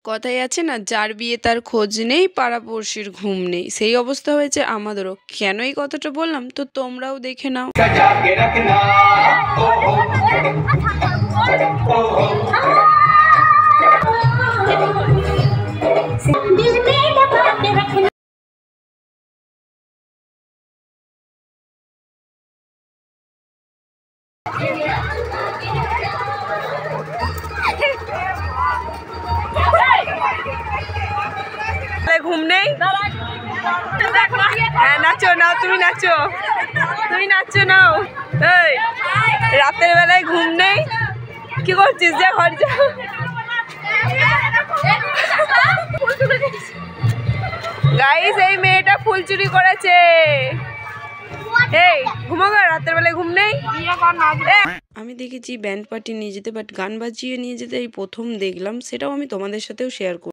কথায় আছে না, যার বিয়ে তার খোঁজ নেই, পাড়াপড়শির ঘুম নেই। সেই অবস্থা হয়েছে আমাদেরও। কেন এই কথাটা বললাম তো তোমরাও দেখে নাও। ঘুম নেই? হ্যাঁ নাচো, নাও তুমি নাচো, তুমি নাচো নাও। এই রাতের বেলায় ঘুম নেই, কি করছিস? যা ঘর যা। গাইস এই মেয়েটা ফুল চুরি করেছে। এই ঘুমাগো, রাতের বেলায় ঘুম নেই? আমি দেখেছি ব্যান্ড পার্টি নিয়ে যেতে, বাট গান বাজিয়ে নিয়ে যেতে এই প্রথম দেখলাম। সেটাও আমি তোমাদের সাথেও শেয়ার করব।